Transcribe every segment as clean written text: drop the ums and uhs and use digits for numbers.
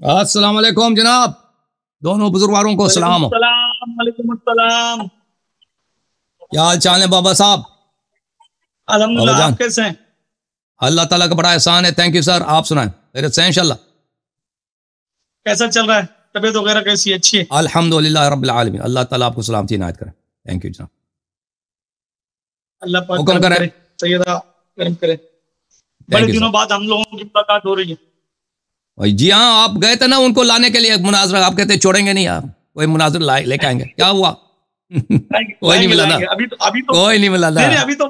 अस्सलाम वालेकुम जनाब, दोनों बुजुर्गवारों को सलाम हो। वालेकुम अस्सलाम। क्या हाल चाल है बाबा साहब? अल्हम्दुलिल्लाह, आप कैसे हैं? अल्लाह ताला का बड़ा एहसान है। Thank you sir. आप सुनाएं, खैरियत से हैं इंशाल्लाह? कैसा चल रहा है? तबीयत वगैरह कैसी है? अच्छी है अल्हम्दुलिल्लाह रब्बिल आलमीन। अल्लाह ताला आपको सलामती इनायत करे। थैंक यू जनाब। अल्लाह पाक हुक्म करम करें। करे, सैयदा करम करे। बड़े थैंक यू दिनों सर। बाद हम लोगों की मुलाकात हो रही है। जी हाँ, आप गए थे ना उनको लाने के लिए मुनाजरा, आप कहते छोड़ेंगे नहीं आप, कोई मुनाजरा लेके आएंगे। क्या हुआ? लाएंगे कोई नहीं लाएंगे मिला ना? लाएंगे। अभी तो कोई नहीं मिला ना? नहीं नहीं, अभी तो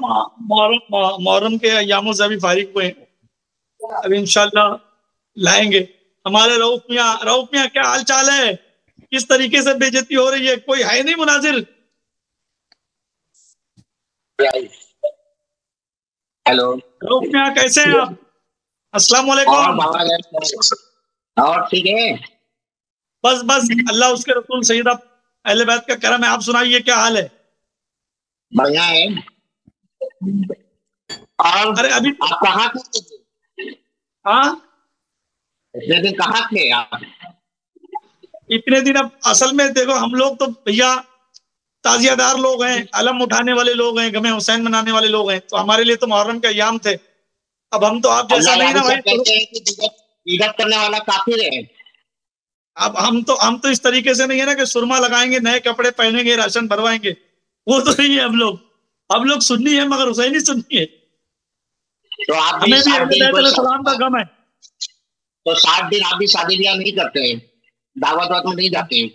मुहर्रम के अय्यामों से अभी फारिग हुए हैं। अभी इंशाल्लाह लाएंगे। हमारे रऊफ मियाँ क्या हाल चाल है? किस तरीके से बेइज्जती हो रही है? कोई है नहीं मुनाजिर? हेलो, रऊफ मियाँ कैसे हैं आप? अस्सलाम वालेकुम। और ठीक है? बस बस अल्लाह उसके रसूल सैयदा अहले बैत का करम है। आप सुनाइए, क्या हाल है? बढ़िया है। और अरे अभी आप कहाँ थे? हाँ, इतने दिन कहाँ थे आप? इतने दिन अब असल में देखो, हम लोग तो भैया ताजियादार लोग हैं, अलम उठाने वाले लोग हैं, गमे हुसैन मनाने वाले लोग हैं, तो हमारे लिए तो मुहर्रम के अय्याम थे। अब हम तो आप जैसा अल्लाह नहीं ना यानी भाई। सब कहते हैं कि इबादत करने वाला काफिर है। अब हम तो इस तरीके से नहीं है ना कि सुरमा लगाएंगे, नए कपड़े पहनेंगे, राशन भरवाएंगे। वो तो नहीं है हम लोग सुन्नी है, मगर हुसैनी सुन्नी है। तो आप भी हमें भी 60 अहले दिन बैत कोई अलैहिस्सलाम का गम है। तो 60 दिन आप भी शादी ब्याह नहीं करते हैं, दावत वात में नहीं जाते हैं?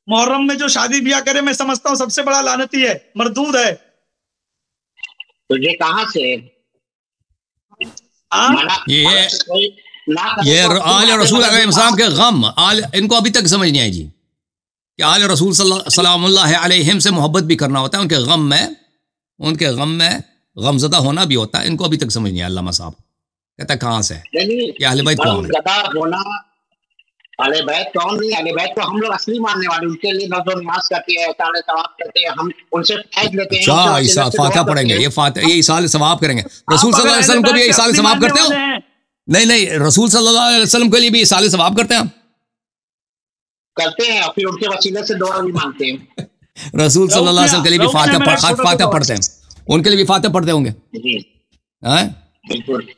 मुहर्रम में जो शादी ब्याह करे, मैं समझता हूँ सबसे बड़ा लानती है, मरदूद है। तो ये कहाँ से मना? ये कोई ना करे ये तो आल रसूल अलैहिस्सलाम के गम इनको अभी तक समझ नहीं आई जी कि आल रसूल सल्लल्लाहु अलैहि से मोहब्बत भी करना होता है, उनके गम में गमजदा होना भी होता है। इनको अभी तक समझ नहीं आया। अल्लामा साहब कहता कहाँ से है कि अहले बैत कौन है? गदा होना अहले बैत कौन नहीं? अहले बैत तो हम लोग असली मानने वाले, उनके लिए नजर नमाज करते हैं, ताले तवाफ करते हैं, हम उनसे फैज लेते हैं। अच्छा, ईसा फातिहा पढ़ेंगे, ये इसाल सवाब करेंगे। रसूल सल्लल्लाहु अलैहि वसल्लम को भी इसाल सवाब करते हो? नहीं, रसूल सल्लल्लाहु अलैहि वसल्लम के लिए भी इसाल सवाब करते हैं? करते हैं, और फिर उनके वसीले से दुआ भी मांगते हैं। रसूल सल्लल्लाहु अलैहि वसल्लम के लिए भी फातिहा पढ़ते हैं, उनके लिए भी फातिहा पढ़ते होंगे। जी हैं? बिल्कुल।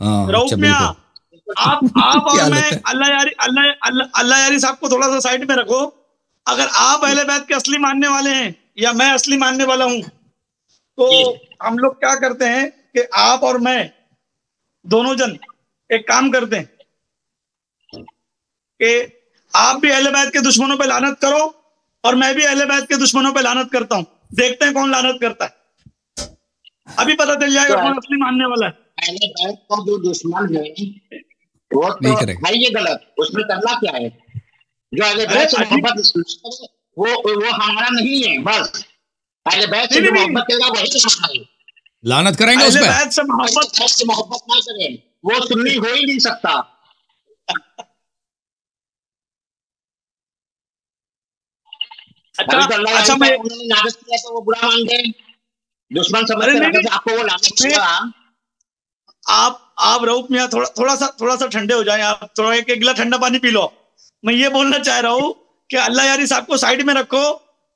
हाँ, अच्छा बिल्कुल। आप और मैं अल्लाह यारी साहब को थोड़ा सा साइड में रखो। अगर आप अहले बैत के असली मानने वाले हैं या मैं असली मानने वाला हूं, तो हम लोग क्या करते हैं कि आप और मैं दोनों जन एक काम करते हैं कि आप भी अहले बैत के दुश्मनों पे लानत करो और मैं भी अहले बैत के दुश्मनों पे लानत करता हूं। देखते हैं कौन लानत करता है। अभी पता चल जाएगा कौन असली मानने वाला है। अहले बैत का जो दुश्मन है वो तो है ये गलत, उसमें करना क्या है? जो अहले बैत से मोहब्बत वो हमारा नहीं है। बस अहले बैत से जो मोहब्बत करेगा वही हमारा है। लानत करेंगे उस पे? अहले बैत से मोहब्बत ना करें, वो सुन्नी हो ही नहीं सकता। अच्छा मैं उन्होंने लानत किया तो वो बुरा मान गए, दुश्मन समझ के आपको वो लानत किया। आप रऊफ मियाँ थोड़ा सा ठंडे हो जाएं। आप थोड़ा एक गिला ठंडा पानी पी लो। मैं ये बोलना चाह रहा हूँ कि अल्लाह यारी साहब को साइड में रखो।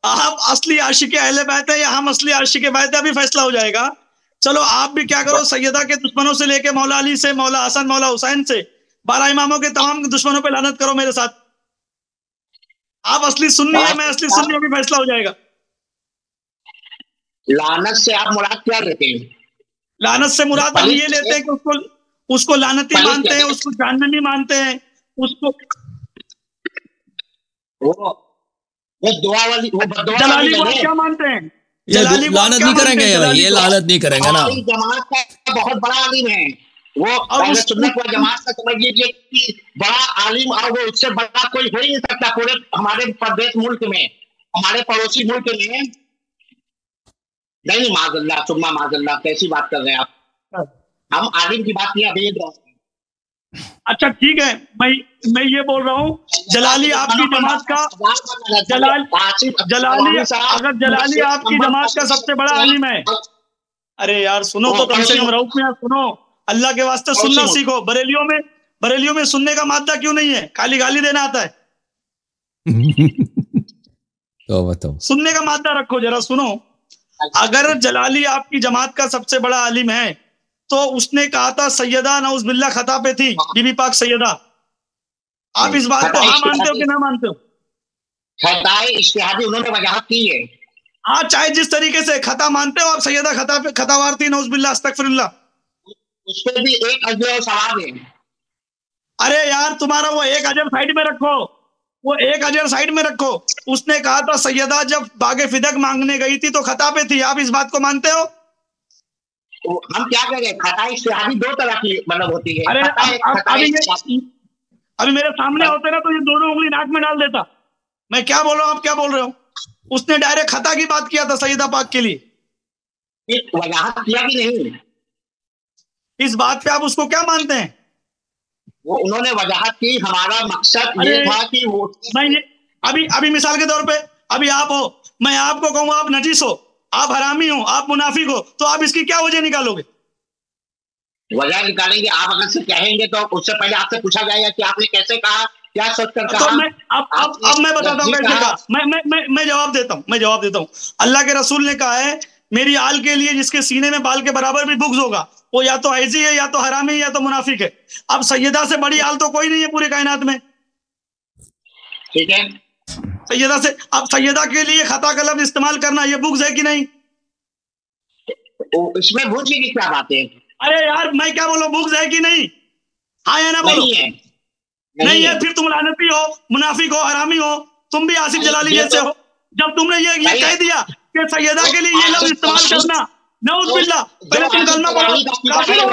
आप असली आशिक अहले बैत है या हम असली आशिक बैत है, अभी फैसला हो जाएगा। चलो आप भी क्या करो, सैयदा के दुश्मनों से लेके मौला अली से, मौला हसन, मौला हुसैन से, 12 इमामों के तमाम दुश्मनों पे लानत करो मेरे साथ। आप असली सुन्नी है, मैं असली सुन्नी, अभी फैसला हो जाएगा। लानत से आप मुराद क्या लेते हैं? लानत से मुराद हम ये लेते हैं कि उसको लानती मानते हैं, उसको जहन्नमी मानते हैं, उसको वो दुआ वाली, वो बद्दुआ जलाली वाली को क्या मानते हैं? ये लानत नहीं करेंगे भाई, ये लानत नहीं करेंगे ना। जमात का बहुत बड़ा आलिम है वो, अहले सुन्नत व जमात का समझ लीजिए कि बड़ा आलिम, और वो उससे बड़ा कोई हो ही नहीं सकता पूरे हमारे प्रदेश मुल्क में, हमारे पड़ोसी मुल्क में। नहीं माज़अल्लाह, सुम्मा माज़अल्लाह, कैसी बात कर रहे हैं आप? हम आलिम की बात किया भेज रहे हैं। अच्छा ठीक है, मैं ये बोल रहा हूँ, जलाली आपकी जमात का अगर जलाली आपकी जमात का सबसे बड़ा आलिम है। अरे यार सुनो तो, कम से कम रऊफ मियाँ सुनो, अल्लाह के वास्ते सुनना सीखो। बरेलियों में सुनने का मादा क्यों नहीं है? खाली गाली देना आता है। तो बताओ, सुनने का मादा रखो, जरा सुनो। अगर जलाली आपकी जमात का सबसे बड़ा आलिम है तो उसने कहा था सैयदा नौज़ुबिल्लाह खता पे थी, बीबी पाक सैयदा। आप इस बात को हाँ मानते हो कि ना मानते हो? खताए इज्तिहादी उन्होंने वजाहत की है। हाँ, चाहे जिस तरीके से खता मानते हो आप, सैयदा खता पे खतावार थी नौज़ुबिल्लाह अस्तगफिरुल्लाह। उस पर भी एक अजर और सवाब है। अरे यार, तुम्हारा वो एक अजर साइड में रखो, वो एक अजर साइड में रखो। उसने कहा था सैयदा जब बागे फिदक मांगने गई थी तो खता पे थी। आप इस बात को मानते हो? हम क्या करें, खताए इज्तिहादी दो तरह की मतलब होती है। अरे अभी मेरे सामने होते ना तो ये दोनों उंगली नाक में डाल देता। मैं क्या बोल रहा हूँ, आप क्या बोल रहे हो? उसने डायरेक्ट खता की बात किया था सैयदा पाक के लिए। वजाहत किया कि नहीं? इस बात पे आप उसको क्या मानते हैं? वो उन्होंने वजाहत की। हमारा मकसद ये था कि वो अभी मिसाल के तौर पे अभी आप हो, मैं आपको कहूँ आप नजीस हो, आप हरामी हो, आप मुनाफिक हो, तो आप इसकी क्या वजह निकालोगे? वजह निकालेंगे। आप अगर से कहेंगे तो उससे पहले आपसे पूछा जाएगा कि आपने कैसे कहा, क्या सोच कर कहा। तो मैं बताता हूँ कैसे कहा। मैं जवाब देता हूँ। अल्लाह के रसूल ने कहा है मेरी आल के लिए जिसके सीने में बाल के बराबर भी बुग़्ज़ होगा वो या तो ऐसी है, या तो हरामी है, या तो मुनाफिक है। अब सैयदा से बड़ी आल तो कोई नहीं है पूरे कायनात में, ठीक है? सैयदा से, अब सैयदा के लिए खता का लफ्ज़ इस्तेमाल करना ये बुग़्ज़ है कि नहीं? इसमें बुग़्ज़ की क्या बात है? अरे यार, मैं क्या बोलूं, बुग़्ज़ है कि नहीं? हाँ या ना बोलो। नहीं है, फिर तुम लानती हो, मुनाफिक हो, हरामी हो। तुम भी आसिफ जलाली जैसे हो। जब तुमने ये कह दिया कि सैयदा के लिए ये लफ्ज़ इस्तेमाल करना, नऊज़ुबिल्लाह, पहले तुम कलमा पढ़ो। काफिर हो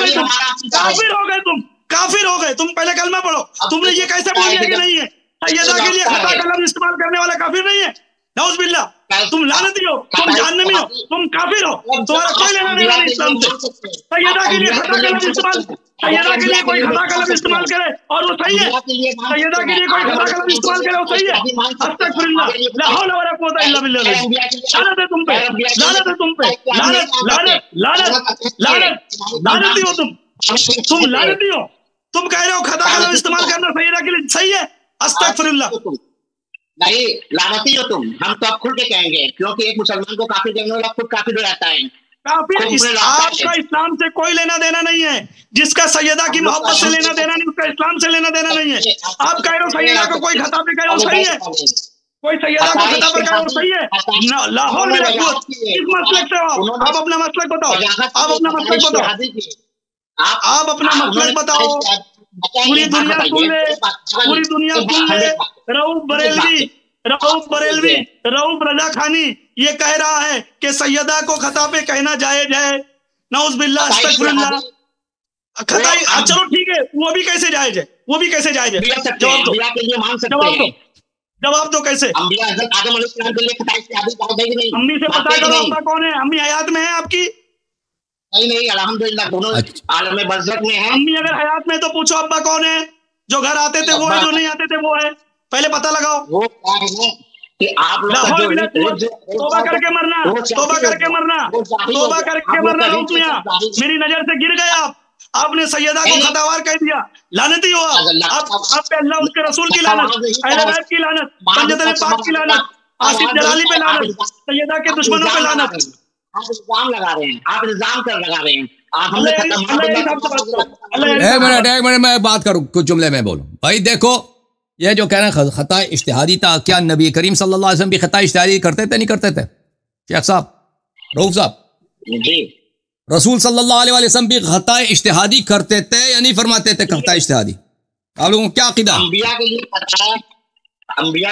गए तुम, काफिर हो गए तुम। पहले कलमा पढ़ो। तुमने ये कैसे बोल दिया कि नहीं है? सैयदा के लिए खता का लफ्ज़ इस्तेमाल करने वाला काफिर नहीं है? नऊज़ुबिल्लाह, तुम लानती हो, तुम जहन्नमी हो, तुम काफिर हो। तुम्हारा कोई लेना देना नहीं इस्लाम से। सैयदा के लिए खता का लफ्ज़ इस्तेमाल, सैयदा के लिए कोई खता का लफ्ज़ इस्तेमाल करे और वो सही है? सैयदा के लिए कोई खता का लफ्ज़ इस्तेमाल करे वो सही है? अस्तगफिरुल्लाह, ला हौला वला कुव्वता इल्ला बिल्लाह। लानत है तुम पे, लानत है तुम पे, लानत लानत लानत लानत लानती हो तुम लानती हो। तुम कह रहे हो खता का लफ्ज़ इस्तेमाल करना सैयदा के लिए सही है? अस्तगफिरुल्लाह। नहीं, लानती हो तुम। हम तो अब खुल के कहेंगे, क्योंकि एक मुसलमान को काफिर कहने वाला खुद काफिर हो जाता है। काफिर आपका इस्लाम से कोई लेना देना नहीं है। जिसका सैयदा की मोहब्बत से लेना देना नहीं, उसका इस्लाम से लेना देना नहीं है। आप कह रहे हो सैयदा को कोई खता पे कहे वो सही है, कोई सैयदा को खता पे कहे वो सही है। लाहौर में किस मसलक से हो आप? अपना मसलक बताओ, आप अपना मसलक बताओ, आप अपना मसलक बताओ। पूरी दुनिया सुन ले, पूरी दुनिया सुन ले। रऊफ बरेलवी, रऊफ रजा खानी ये कह रहा है कि सैयदा को खता पे कहना जायज है। नऊज़ुबिल्लाह, अस्तगफिरुल्लाह। खताई, चलो ठीक है, वो भी कैसे जायज है? वो भी कैसे जायज है? जवाब दो, जवाब दो कैसे? अम्मी से पता करो अम्मा कौन है? अम्मी हयात में है आपकी? नहीं, अल्हम्दुलिल्लाह दोनों आलम बरज़ख में है। अम्मी अगर हयात में तो पूछो अब्बा कौन है? जो घर आते थे वो है, जो नहीं आते थे वो है। पहले पता लगाओ। वो क्या है ना कि आप लोग तौबा करके मरना, तौबा करके मरना, तौबा करके मरना। मेरी नजर से गिर गए आपने सैयदा को खतावार कह दिया। लानती हो आप पे अल्लाह उसके रसूल की लानत, अहले बैत की लानत, पंजतन पाक की लानत, आसिफ जलाली पे लानत, सैयदा के दुश्मनों पे लानत। आप इल्जाम लगा रहे हैं, आप इल्जाम कर लगा रहे हैं। एक मिनट मैं बात करूं, कुछ जुमले में बोलूं। भाई देखो, ये जो कह रहे हैं खता इज्तिहादी था, क्या नबी करीम सल्लल्लाहु अलैहि वसल्लम भी खता इज्तिहादी करते थे? नहीं करते थे? शेख साहब, रऊफ साहब जी, रसूल सल्लल्लाहु अलैहि वसल्लम भी खता इज्तिहादी करते थे या नहीं फरमाते थे खता इज्तिहादी? आप लोगों को क्या अकीदा? अंबिया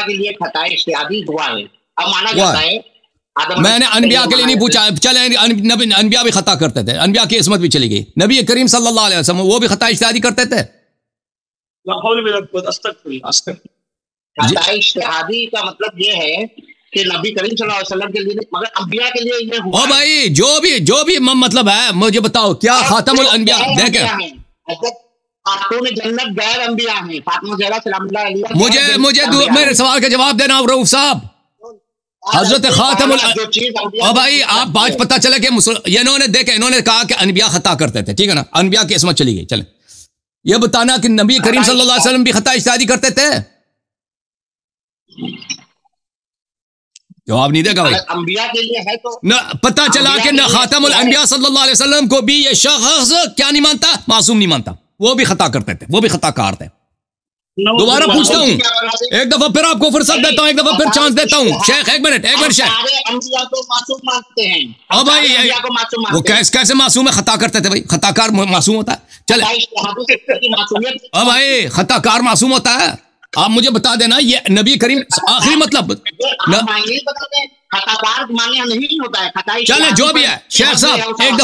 के लिए खता इज्तिहादी हुआ है, अब माना जाता है। मैंने अनबिया के लिए नहीं पूछा। चले, अनबिया भी खता करते थे, अनबिया की इसमत भी चली गई। नबी करीम सल्लल्लाहु अलैहि वसल्लम वो भी खता इज्तिहादी करते थे? इज्तिहादी का मतलब ये है कि नबी करीम सल्लल्लाहु अलैहि वसल्लम के लिए, मगर अंबिया के लिए ये हुआ। ओ भाई, जो भी मतलब है, मुझे बताओ क्या खातमुल अनबिया देखे? खातून जन्नत गैर अंबिया हैं, फातिमा ज़हरा सलामुल्लाह अलैहा। मुझे मेरे सवाल का जवाब देना रऊफ साहब। हजरत खातमुल, ओ भाई आप आज पता चला कि इन्होंने कहा कि अनबिया खता करते थे, ठीक है ना? अनबिया की इसमत चली गई। चले, यह बताना कि नबी करीम सल्लल्लाहु अलैहि वसल्लम भी खता इज्तिहादी करते थे। जवाब नहीं देगा भाई। अंबिया के लिए है तो न पता चला कि न खातमुल अंबिया सल्लल्लाहु अलैहि वसल्लम को भी ये शख्स क्या नहीं मानता, मासूम नहीं मानता, वो भी खता करते थे, वो भी खताकार थे। दोबारा पूछता हूँ, एक दफा फिर आपको फुर्सत देता हूँ, एक दफा फिर चांस देता हूँ। शेख एक मिनट शेख। अंबिया को मासूम मानते हैं। अब भाई वो कैसे मासूम है? खता करते थे भाई, खताकार मासूम होता है? चले अब भाई खताकार मासूम होता है? आप मुझे बता देना ये नबी करीम आखिरी मतलब नहीं होता है। चले जो भी है शेख साहब, एक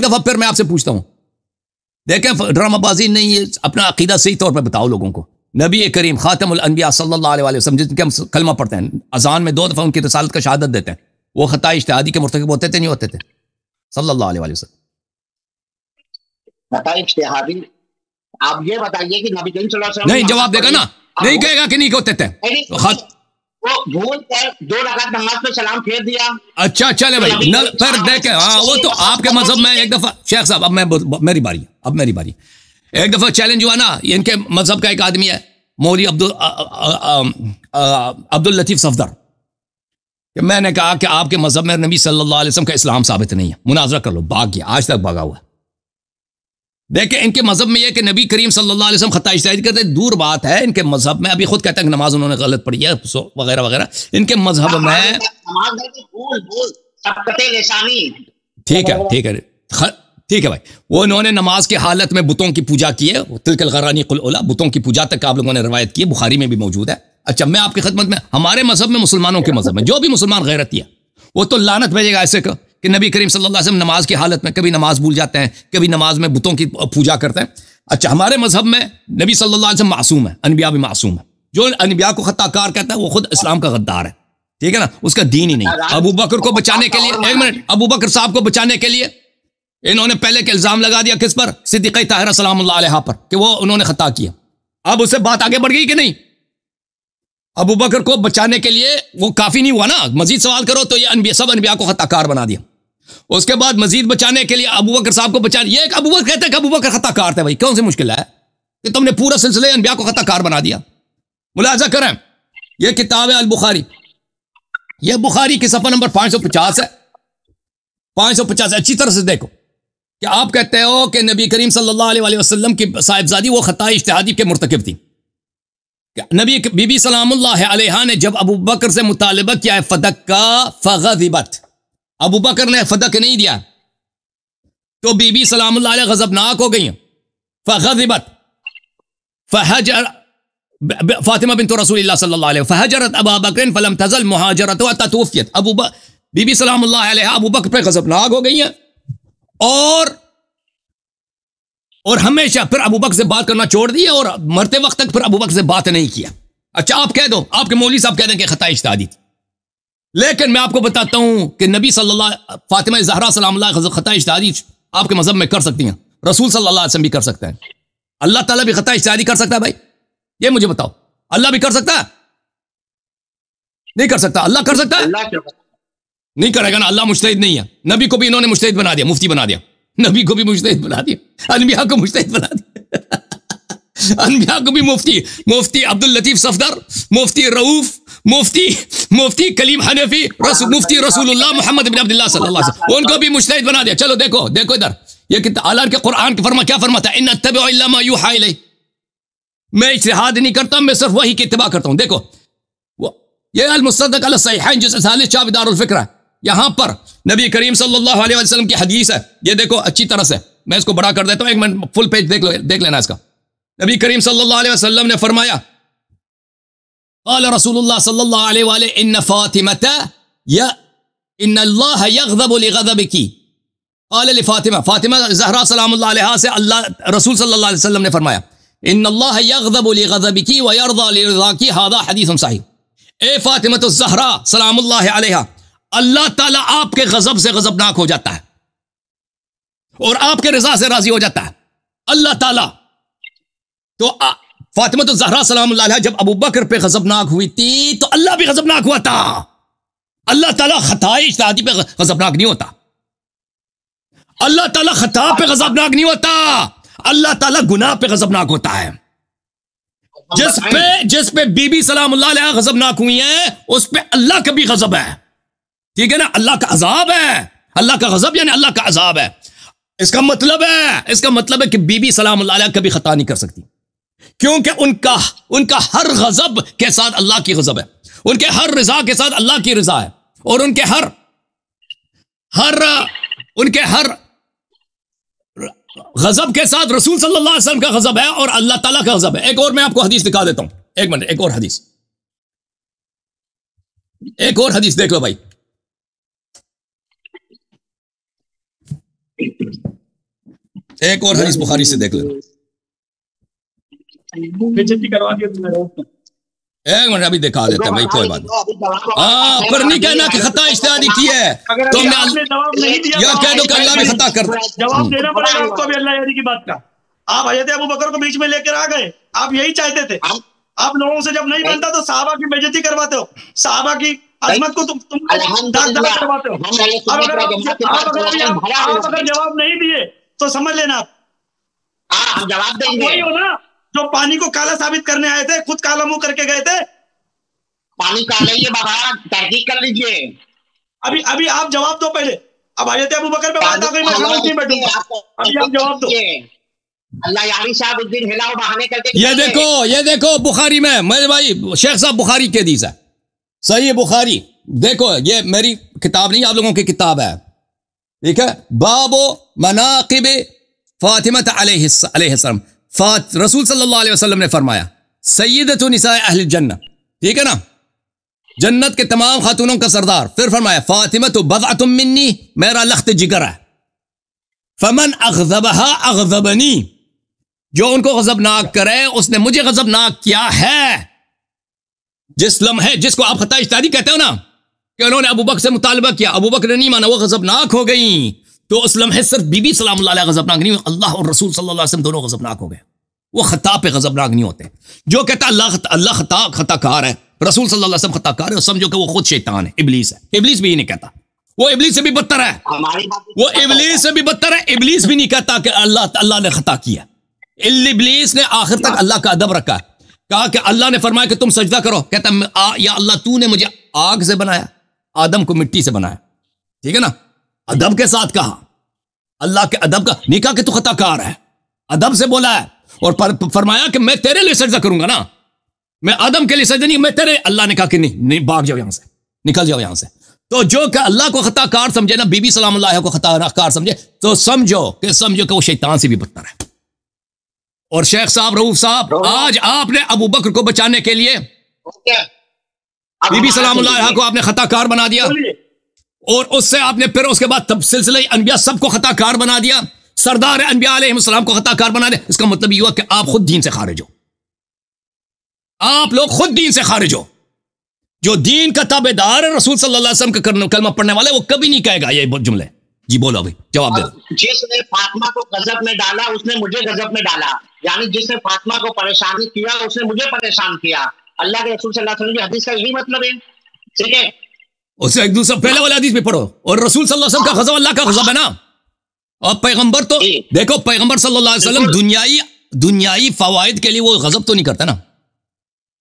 दफा फिर मैं आपसे पूछता हूँ, देखें ड्रामाबाजी नहीं है, अपना अकीदा सही तौर पर बताओ लोगों को। नबी करीम खातमुल अंबिया सल्लल्लाहु अलैहि वसल्लम जिनके हम कलमा पढ़ते हैं, अजान में 2 दफा उनकी रिसालत का शहादत देते हैं, वो खता इज्तिहादी के मुर्तकिब होते थे नहीं होते थे? सल्लल्लाहु अलैहि वसल्लम खता इज्तिहादी। आप ये बताइए कि नबी करीम सल्लल्लाहु अलैहि वसल्लम नहीं जवाब देगा ना, नहीं कहेगा कि नहीं होते थे। वो भूल कर 2 रकात नमाज पे सलाम फेर दिया। अच्छा चले भाई फिर देखे। हाँ वो तो आपके मजहब में एक दफा शेख साहब, अब मेरी बारी। एक दफा चैलेंज हुआ ना, इनके मजहब का एक आदमी है मौलवी अब्दुल लतीफ सफदर, कि मैंने कहा कि आपके मजहब में नबी सल्लल्लाहु अलैहि वसल्लम का इस्लाम साबित नहीं है, मुनाजरा कर लो। भाग गया, आज तक भागा हुआ। देखे इनके मजहब में यह कि नबी करीम सल्लल्लाहु अलैहि वसल्लम खता इज्तिहादी करते, दूर बात है इनके मजहब में। अभी खुद कहते हैं कि नमाज उन्होंने गलत पढ़ी है वगैरह वगैरह। इनके मजहब में ठीक है भाई, वो इन्होंने नमाज की हालत में बुतों की पूजा की है, तिलकल गरानी कुल उला, बुतों की पूजा तक आप लोगों ने रवायत की है, बुखारी में भी मौजूद है। अच्छा मैं आपकी खिदमत में, हमारे मजहब में, मुसलमानों के मजहब में जो भी मुसलमान गैरती है वो तो लानत भेजेगा ऐसे कि नबी करीम सल्लल्लाहु अलैहि वसल्लम नमाज की हालत में कभी नमाज भूल जाते हैं, कभी नमाज में बुतों की पूजा करते हैं। अच्छा हमारे मजहब में नबी सल्लल्लाहु अलैहि वसल्लम मासूम है, अनबिया भी मासूम है। जो अनबिया को खताकार कहता है वो खुद इस्लाम का गद्दार है, ठीक है ना, उसका दीन ही नहीं। अबू बकर को बचाने के लिए, एक मिनट, अबू बकर साहब को बचाने के लिए इन्होंने पहले के इल्जाम लगा दिया किस पर? सिद्दीक़ा ताहिरा सलामुल्लाह अलैहा पर, कि वो उन्होंने खता किया। अब उससे बात आगे बढ़ गई कि नहीं? अबू बकर को बचाने के लिए वो काफी नहीं हुआ ना, मजीद सवाल करो तो ये सब अनबिया को खताकार बना दिया। उसके बाद मजीद बचाने के लिए अबू बकर साहब को बचाने, ये अबू बकर कहते हैं कि अबू बकर खताकार थे। भाई कौन सी मुश्किल है कि तुमने पूरा सिलसिले अनबिया को खताकार बना दिया? मुलाजा करें, यह किताब है अल बुखारी, यह बुखारी की सफा नंबर 550 है। 550 अच्छी तरह से देखो कि आप कहते हो कि नबी करीम सल्लल्लाहु अलैहि वसल्लम की साहिबजादी वो खता इज्तिहादी के मुर्तकिब थी। नबी बीबी सलामुल्लाह अलैहा ने जब अबू बकर से मुतालिबा किया है फदक का, फगज़िबत, अबू बकर ने फदक नहीं दिया तो बीबी सलामुल्लाह अलैहा गजबनाक हो गई। फगज़िबत फहजर फातिमा बिन्त रसूलिल्लाह सल्लल्लाहु अलैहि फहजरत अबू बकर फलम तज़ल मुहाजरतु हत्ता तुवफ़ियत। बीबी सलामुल्लाह अलैहा अबू बकर पे गजबनाक हो गई हैं और हमेशा फिर अबू बकर से बात करना छोड़ दिया और मरते वक्त तक फिर अबू बकर से बात नहीं किया। अच्छा आप कह दो, आपके मौलवी साहब कह दें कि खता इज्तिहादी थी, लेकिन मैं आपको बताता हूं कि नबी सल्लल्लाहु फातिमा ज़हरा सलामुल्लाह अलैहा खता इज्तिहादी आपके मजहब में कर सकती हैं, रसूल सल्लल्लाहु अलैहि वसल्लम भी कर सकते हैं, अल्लाह ताला भी खता इज्तिहादी कर सकता है। भाई ये मुझे बताओ, अल्लाह भी कर सकता है? नहीं कर सकता। अल्लाह कर सकता है? नहीं करेगा ना, अल्लाह मुज्तहिद नहीं है। नबी को भी इन्होंने मुज्तहिद बना दिया, मुफ्ती बना दिया, नबी को भी मुज्तहिद बना दिया, अनबिया को मुज्तहिद बना दिया अनबिया को भी मुफ्ती अब्दुल लतीफ सफदर, मुफ्ती रऊफ, मुफ्ती कलीम हनफी, मुफ्ती रसूलुल्लाह मोहम्मद बिन अब्दुल्लाह सल्लल्लाहु अलैहि वसल्लम, उनको भी मुज्तहिद बना दिया। चलो देखो इधर, ये अल्लाह के कुरान के क्या फरमाता है? इन अत्तबिउ इल्ला मा यूहा इलै, मैं इज्तिहाद नहीं करता, मैं सिर्फ वही की इत्तिबा करता हूं। देखो ये अल मुस्तदरक अला सहीहैन जुज़ 40 चाबी दारुल फिक्र है, यहां पर नबी करीम सल्लल्लाहु अलैहि वसल्लम की हदीस है। ये देखो अच्छी तरह से, मैं इसको बड़ा कर देता हूं, एक मिनट फुल पेज देख लेना इसका। नबी करीम सल्लल्लाहु अलैहि वसल्लम ने फरमाया, क़ाल रसूलुल्लाह सल्लल्लाहु अलैहि वसल्लम इन्न फातिमता या इन्नल्लाह यग़ज़बु लिग़ज़बिकी, क़ाल लिफ़ातिमा, फातिमा ज़हरा सलामुल्लाह अलैहा से अल्लाह रसूल सल्लल्लाहु अलैहि वसल्लम ने फरमाया, इन्नल्लाह यग़ज़बु लिग़ज़बिकी व यरज़ा लिरिज़ाकी, हाज़ा हदीसुन सहीह। ए फातिमा ज़हरा सलामुल्लाह अलैहा, अल्लाह ताला आपके गजब से गजबनाक हो जाता है और आपके रजा से राजी हो जाता है अल्लाह ताला। तो फातिमा तो ज़हरा सलामुल्लाह अलैहा जब अबू बकर पे गजबनाक हुई थी तो अल्लाह भी गजबनाक हुआ था। अल्लाह ताला खता इज्तिहादी पे गजबनाक नहीं होता, अल्लाह ताला खता पे गजबनाक नहीं होता, अल्लाह ताला गुनाह पे गजबनाक होता है। जिस पे बीबी सलामुल्लाह अलैहा गजबनाक हुई है उस पे अल्लाह का भी गजब है। ठीक है ना, अल्लाह का अजाब है। अल्लाह का गजब यानी अल्लाह का अजाब है। इसका मतलब है कि बीबी सलामुल्लाह अलैहा कभी खता नहीं कर सकती, क्योंकि उनका हर गजब के साथ अल्लाह की गजब है, उनके हर रिजा के साथ अल्लाह की रिजा है, और उनके हर गजब के साथ रसूल सल्लल्लाहु अलैहि वसल्लम का गजब है और अल्लाह ताला का गजब है। एक और मैं आपको हदीस दिखा देता हूं, एक मिनट, एक और हदीस देख लो भाई। एक और हदीस बुखारी से देख लो। करवा दिया तुमने। एक मिनट अभी दिखा देते हैं भाई, कोई बात नहीं। पर नहीं कहना कि खता इज्तिहादी की है तो हमने जवाब नहीं दिया, या कह दो कि अल्लाह भी खता कर। जवाब देना पड़ेगा आपको भी अल्लाह यारी की बात का। आप हजरत अबू बकर को बीच में लेकर आ गए, आप यही चाहते थे। आप लोगों से जब नहीं बनता तो सहाबा की बेइज्जती करवाते हो, सहाबा की अजमत को तुम दाग करवाते हो। आप अगर जवाब नहीं दिए तो समझ लेना आप जवाब देंगे। वही हो ना जो पानी को काला साबित करने आए थे, खुद काला मुंह करके गए थे। पानी काला ही है बाबा, तहकीक कर लीजिए। अभी आप जवाब दो पहले। अब हजरत अबू बकर पे बात आ गई, मैं समझ नहीं बैठूंगा। अभी आप जवाब दो। अल्लाह यारी साहब उस दिन हिलाओ बहाने करके। ये देखो बुखारी में मेरे भाई शेख साहब बुखारी के हदीस है, सही है बुखारी। देखो ये मेरी किताब नहीं, आप लोगों की किताब है, ठीक है। बाबो मनाकिब फातिमा अलैहिस्सलाम, रसूल सल्लल्लाहु अलैहि वसल्लम ने फरमाया सय्यदतु निसाए अहल जन्नह, ठीक है ना, जन्नत के तमाम खातूनों का सरदार। फिर फरमाया फातिमा तो बदअतुम मिन्नी, मेरा लख्त जिगर है। फमन अग़ज़बहा अग़ज़बनी, जो उनको गजबनाक करे उसने मुझे गजबनाक किया है। जिस लम्हे जिसको आप खता इज्तिहादी कहते हो ना कि उन्होंने अबू बकर से मुतालबा किया, अबू बकर ने नहीं माना, वो गजबनाक हो गई, तो उस लम्हे सिर्फ बीबी सलामुल्लाह अलैहा गजबनाक नहीं, अल्लाह और रसूल सल्लल्लाहु अलैहि वसल्लम दोनों गजबनाक हो गए। वो खता पे गजबनाक नहीं होते। जो कहता अल्लाह खताकार है, रसूल सल्लल्लाहु अलैहि वसल्लम खताकार है, समझो कि वो खुद शैतान है, इब्लीस है। इब्लीस भी नहीं कहता, वो इब्लीस से भी बदतर है, वो इब्लीस से भी बदतर है। इब्लीस भी नहीं कहता कि अल्लाह ने खता किया। इब्लीस ने आखिर तक अल्लाह का अदब रखा, कहा कि अल्लाह ने फरमाया कि तुम सजदा करो, कहता या अल्लाह तूने मुझे आग से बनाया, आदम को मिट्टी से बनाया, ठीक है ना, अदब के साथ कहा, अल्लाह के अदब का नहीं कहा कि तू खताकार है, अदब से बोला है। और फरमाया कि मैं तेरे लिए सजदा करूंगा ना, मैं आदम के लिए सजदा नहीं, मैं तेरे। अल्लाह ने कहा कि नहीं भाग जाओ यहां से, निकल जाओ यहां से। तो जो कि अल्लाह को खताकार समझे ना, बीबी सलामुल्लाह को खताकार समझे, तो समझो कि वो शैतान से भी बदतर है। और शेख साहब, रऊफ साहब, आज आपने अबू बकर को बचाने के लिए बीबी सलामुल्लाह को आपने खताकार बना दिया, और उससे आपने फिर उसके बाद सिलसिले अनबिया सबको खताकार बना दिया, सरदार अनबिया अलैहिस्सलाम को खताकार बना दिया। इसका मतलब ये हुआ कि आप खुद दीन से खारिज हो, आप लोग खुद दीन से खारिज हो। जो दीन का ताबेदार है, रसूल सल्लल्लाहु अलैहि वसल्लम का कलमा पढ़ने वाले, वो कभी नहीं कहेगा ये जुमले। जी बोलो अभी, जवाब दे। जिसने फातिमा को गजब में डाला उसने मुझे गजब में डाला, यानी जिसने फातिमा को परेशानी किया उसने मुझे परेशान किया। अल्लाह के रसूल सल्लल्लाहु अलैहि वसल्लम की हदीस का यही मतलब है, ठीक है। उससे एक दूसरा पहले वाला हदीस भी पढ़ो, और रसूल सल्लल्लाहु अलैहि वसल्लम का गजब अल्लाह का गजब है ना। और पैगंबर तो देखो, पैगंबर सल्लल्लाहु अलैहि वसल्लम दुनियाई फवाइद के लिए वो गजब तो नहीं करता ना,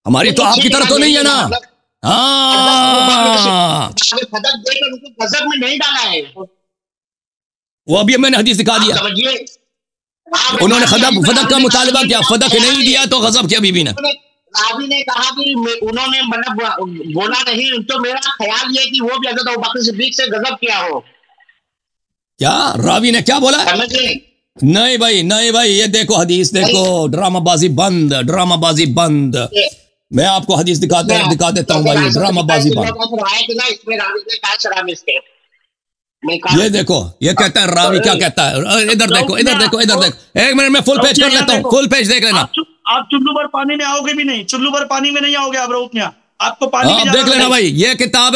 हमारी तो आपकी तरह तो नहीं है ना। गजब में नहीं डाला है, वो अभी मैंने हदीस दिखा दिया। उन्होंने फदक का मुतालबा किया, फदक नहीं दिया तो गजब किया बीबी ने। रावी ने कहा कि उन्होंने मतलब बोला नहीं, तो मेरा ख्याल ये कि वो भी हज़रत अबू बकर सिद्दीक से गजब किया हो। क्या रावी ने क्या बोला? नहीं भाई, नहीं भाई, ये देखो हदीस देखो, ड्रामाबाजी बंद, ड्रामाबाजी बंद। मैं आपको हदीस दिखा देता हूँ भाई, ड्रामाबाजी बंद। ये देखो, ये कहता है रावी, क्या कहता है, इधर देखो, इधर देखो, इधर देखो। एक मिनट में फुल पेज कर लेता हूँ, फुल पेज देख लेना। आप चुल्लू भर पानी में आओगे भी नहीं, चुल्लू भर पानी में नहीं आओगे आप रऊफ, आपको पानी में देख लेना भाई। ये किताब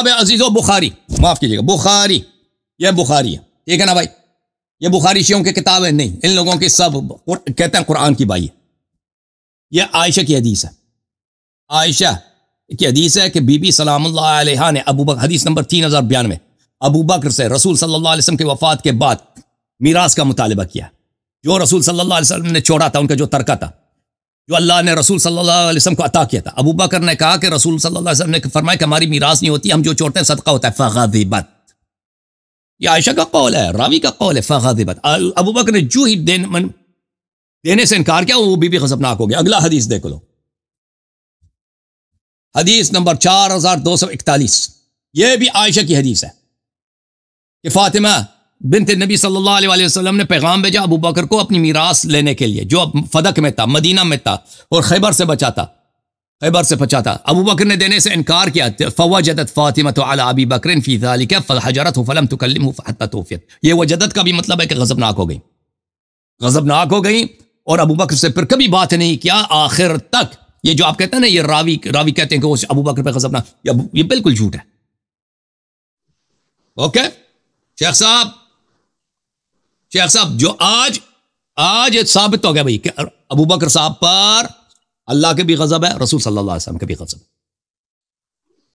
है अजीजो बुखारी, माफ कीजिएगा, बुखारी, ये बुखारी है, ठीक है ना भाई। ये बुखारी शियों की किताब है नहीं, इन लोगों की सब कहते हैं कुरान की भाई। ये आयशा की हदीस है, आयशा की हदीस है कि बीबी सलामुल्लाह अलैहा ने अबू बकर, हदीस नंबर 3092, अबू बकर से रसूल सल्लल्लाहु अलैहि वसल्लम की वफात के बाद मीरास का मुतालबा किया। जो रसूल सल्लल्लाहु अलैहि वसल्लम ने छोड़ा था, उनका जो तरका था, जो अल्लाह ने रसूल सल्लल्लाहु अलैहि वसल्लम को अता किया था। अबू बकर ने कहा कि रसूल सल्लल्लाहु अलैहि वसल्लम ने फरमाया कि हमारी मीरास नहीं होती, हम जो छोड़ते हैं सदका होता है। फग़ज़िबत, ये आयशा का कौल है, रावी का कौल है। फग़ज़िबत, अबू बकर ने जो ही देने से इनकार किया, वो बीबी ग़ज़बनाक हो गया। अगला हदीस देख लो, हदीस नंबर 4241। यह भी आयशा की हदीस है कि फातिमा बिन्त नबी सल्लल्लाहु अलैहि वसल्लम ने पैगाम भेजा अबू बकर को अपनी मीरास लेने के लिए, जो फदक में था, मदीना में था और खैबर से बचा था, खैबर से बचा था। अबू बकर ने देने से इनकार किया। फवजदत फातिमा तो अला अबी बकर फी ज़ालिका फहजरतहु फलम तुकल्लिमहु हत्ता तूफ़ियत। ये वजदत का भी मतलब है कि ग़ज़बनाक हो गई, ग़ज़बनाक हो गई और अबू बकर से फिर कभी बात नहीं किया आखिर तक। ये जो आप कहते हैं ना, ये रावी कहते हैं कि वो अबू बकर पे ग़ज़बनाक, ये बिल्कुल झूठ है। ओके शेख साहब, जो आज साबित हो गया भाई कि अबू बकर साहब पर अल्लाह के भी ग़ज़ब है, रसूल सल्लल्लाहु अलैहि वसल्लम के भी ग़ज़ब।